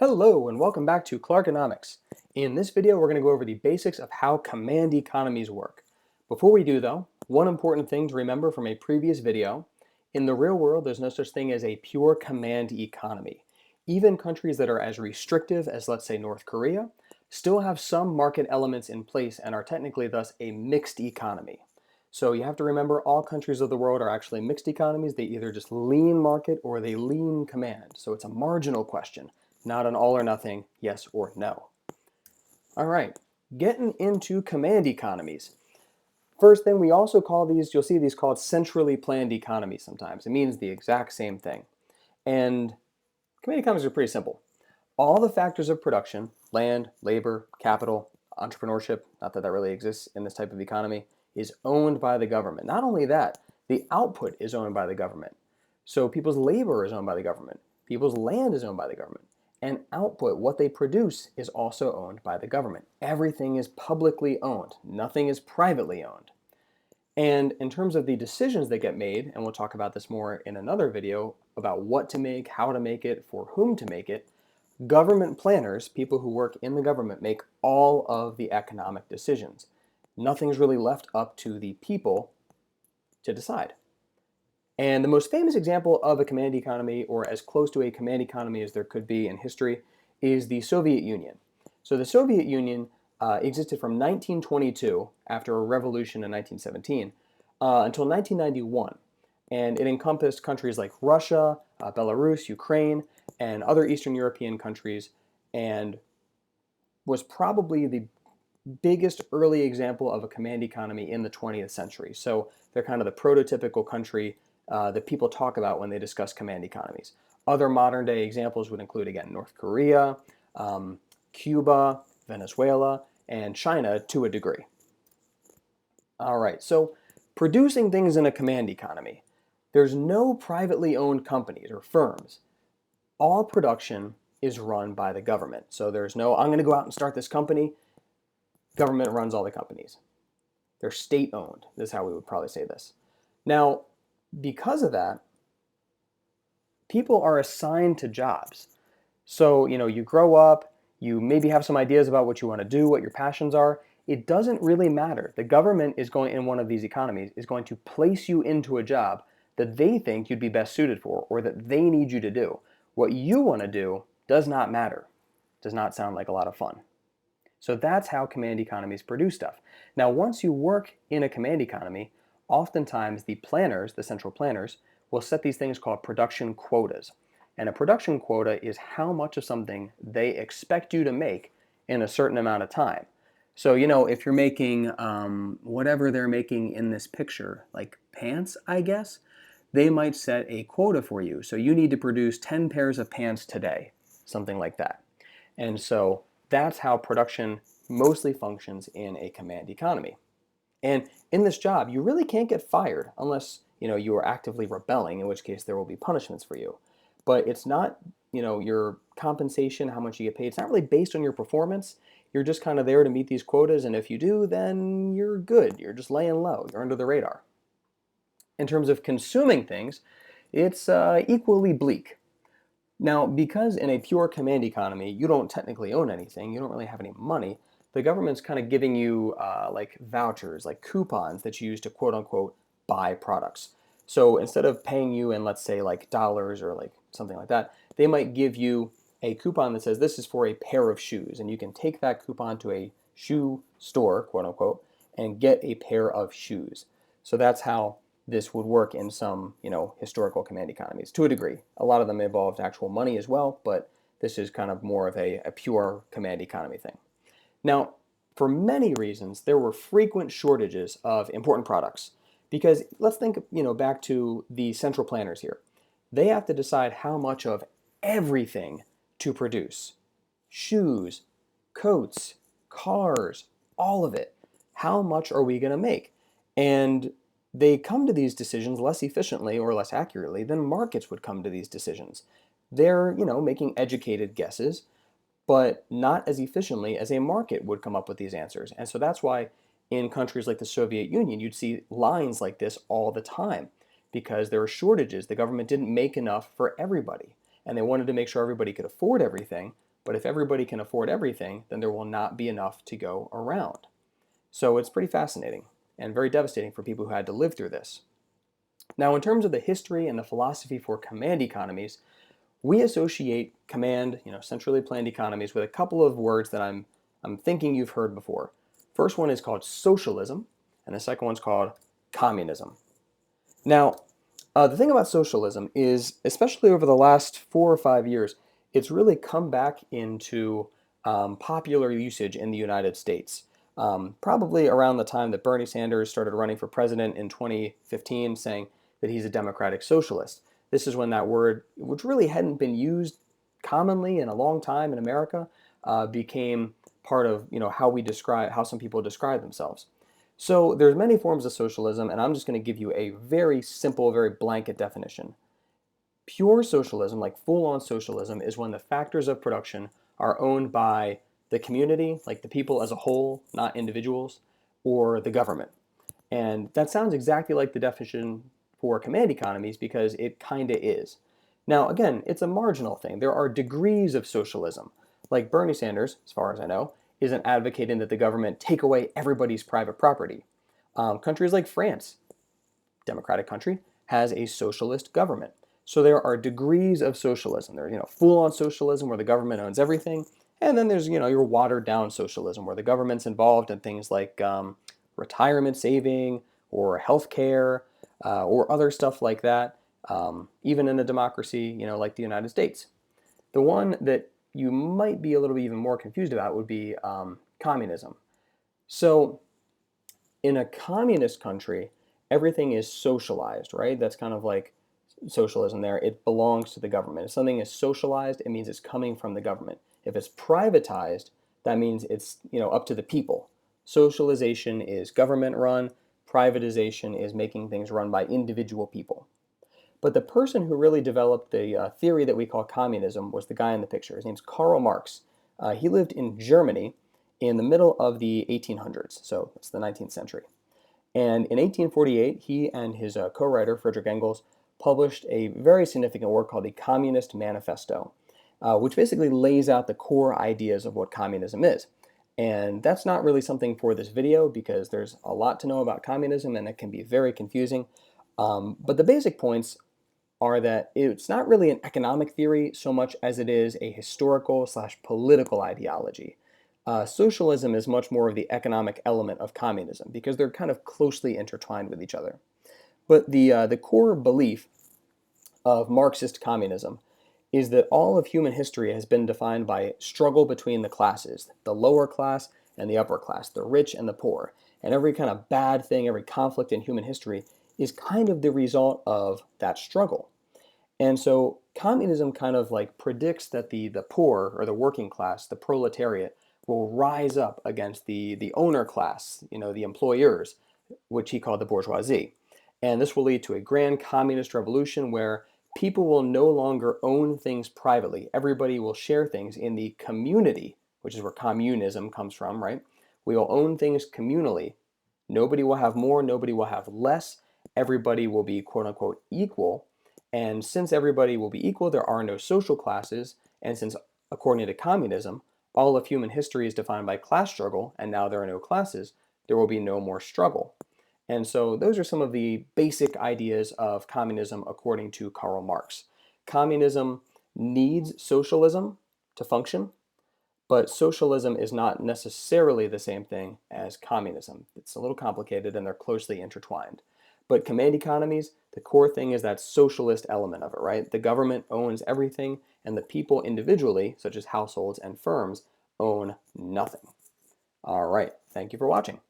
Hello and welcome back to Clarkenomics. In this video, we're going to go over the basics of how command economies work. Before we do though, one important thing to remember from a previous video, in the real world, there's no such thing as a pure command economy. Even countries that are as restrictive as, let's say, North Korea, still have some market elements in place and are technically thus a mixed economy. So you have to remember all countries of the world are actually mixed economies. They either just lean market or they lean command. So it's a marginal question, not an all or nothing yes or no. All right, getting into command economies. First thing, we also call these, you'll see these called centrally planned economies sometimes. It means the exact same thing. And command economies are pretty simple. All the factors of production, land, labor, capital, entrepreneurship, not that that really exists in this type of economy, is owned by the government. Not only that, the output is owned by the government. So people's labor is owned by the government. People's land is owned by the government. And output, what they produce, is also owned by the government. Everything is publicly owned. Nothing is privately owned. And in terms of the decisions that get made, and we'll talk about this more in another video about what to make, how to make it, for whom to make it, government planners, people who work in the government, make all of the economic decisions. Nothing's really left up to the people to decide. And the most famous example of a command economy, or as close to a command economy as there could be in history, is the Soviet Union. So the Soviet Union existed from 1922, after a revolution in 1917, until 1991. And it encompassed countries like Russia, Belarus, Ukraine, and other Eastern European countries, and was probably the biggest early example of a command economy in the 20th century. So they're kind of the prototypical country that people talk about when they discuss command economies. Other modern day examples would include, again, North Korea, Cuba, Venezuela, and China to a degree. All right, so producing things in a command economy. There's no privately owned companies or firms. All production is run by the government. So there's no, I'm going to go out and start this company. Government runs all the companies. They're state owned. This is how we would probably say this. Now, because of that, people are assigned to jobs. So, you grow up, you maybe have some ideas about what you want to do, what your passions are. It doesn't really matter. The government is going, in one of these economies, is going to place you into a job that they think you'd be best suited for or that they need you to do. What you want to do does not matter. Does not sound like a lot of fun. So that's how command economies produce stuff. Now, once you work in a command economy, oftentimes the planners, the central planners, will set these things called production quotas. And a production quota is how much of something they expect you to make in a certain amount of time. So, if you're making whatever they're making in this picture, like pants, I guess, they might set a quota for you. So you need to produce 10 pairs of pants today, something like that. And so that's how production mostly functions in a command economy. And in this job, you really can't get fired unless, you are actively rebelling, in which case there will be punishments for you. But it's not, your compensation, how much you get paid. It's not really based on your performance. You're just kind of there to meet these quotas, and if you do, then you're good. You're just laying low. You're under the radar. In terms of consuming things, it's equally bleak. Now, because in a pure command economy, you don't technically own anything, you don't really have any money, the government's kind of giving you like vouchers, like coupons that you use to quote unquote buy products. So instead of paying you in, let's say, like dollars or like something like that, they might give you a coupon that says this is for a pair of shoes, and you can take that coupon to a shoe store, quote unquote, and get a pair of shoes. So that's how this would work in some, historical command economies to a degree. A lot of them involved actual money as well, but this is kind of more of a pure command economy thing. Now, for many reasons, there were frequent shortages of important products because let's think, back to the central planners here. They have to decide how much of everything to produce. Shoes, coats, cars, all of it. How much are we going to make? And they come to these decisions less efficiently or less accurately than markets would come to these decisions. They're, making educated guesses, but not as efficiently as a market would come up with these answers. And so that's why in countries like the Soviet Union, you'd see lines like this all the time because there were shortages. The government didn't make enough for everybody, and they wanted to make sure everybody could afford everything, But if everybody can afford everything, then there will not be enough to go around. So it's pretty fascinating and very devastating for people who had to live through this. Now, in terms of the history and the philosophy for command economies, we associate command, centrally planned economies with a couple of words that I'm thinking you've heard before. First one is called socialism, and the second one's called communism. Now, the thing about socialism is, especially over the last 4 or 5 years, it's really come back into popular usage in the United States. Probably around the time that Bernie Sanders started running for president in 2015, saying that he's a democratic socialist. This is when that word, which really hadn't been used commonly in a long time in America, became part of how some people describe themselves. So there's many forms of socialism, and I'm just going to give you a very simple, very blanket definition. Pure socialism, like full-on socialism, is when the factors of production are owned by the community, like the people as a whole, not individuals, or the government. And that sounds exactly like the definition for command economies because it kind of is. Now, again, it's a marginal thing. There are degrees of socialism. Like Bernie Sanders, as far as I know, isn't advocating that the government take away everybody's private property. Countries like France, democratic country, has a socialist government. So there are degrees of socialism. There's, full-on socialism where the government owns everything, and then there's, your watered-down socialism where the government's involved in things like retirement saving or healthcare or other stuff like that. Even in a democracy, like the United States. The one that you might be a little bit even more confused about would be communism. So in a communist country, everything is socialized, right? That's kind of like socialism there. It belongs to the government. If something is socialized, it means it's coming from the government. If it's privatized, that means it's up to the people. Socialization is government run. Privatization is making things run by individual people. But the person who really developed the theory that we call communism was the guy in the picture. His name's Karl Marx. He lived in Germany in the middle of the 1800s, so it's the 19th century. And in 1848, he and his co-writer, Friedrich Engels, published a very significant work called the Communist Manifesto, which basically lays out the core ideas of what communism is. And that's not really something for this video because there's a lot to know about communism and it can be very confusing. But the basic points are that it's not really an economic theory so much as it is a historical/political ideology. Socialism is much more of the economic element of communism because they're kind of closely intertwined with each other. But the core belief of Marxist communism is that all of human history has been defined by struggle between the classes, the lower class and the upper class, the rich and the poor. And every kind of bad thing, every conflict in human history is kind of the result of that struggle. And so communism kind of like predicts that the poor or the working class, the proletariat, will rise up against the owner class, the employers, which he called the bourgeoisie. And this will lead to a grand communist revolution where people will no longer own things privately. Everybody will share things in the community, which is where communism comes from, right? We will own things communally. Nobody will have more, nobody will have less. Everybody will be quote unquote equal. And since everybody will be equal, there are no social classes. And since, according to communism, all of human history is defined by class struggle, and now there are no classes, there will be no more struggle. And so those are some of the basic ideas of communism according to Karl Marx. Communism needs socialism to function, but socialism is not necessarily the same thing as communism. It's a little complicated and they're closely intertwined. But command economies, the core thing is that socialist element of it, right? The government owns everything and the people individually, such as households and firms, own nothing. All right, thank you for watching.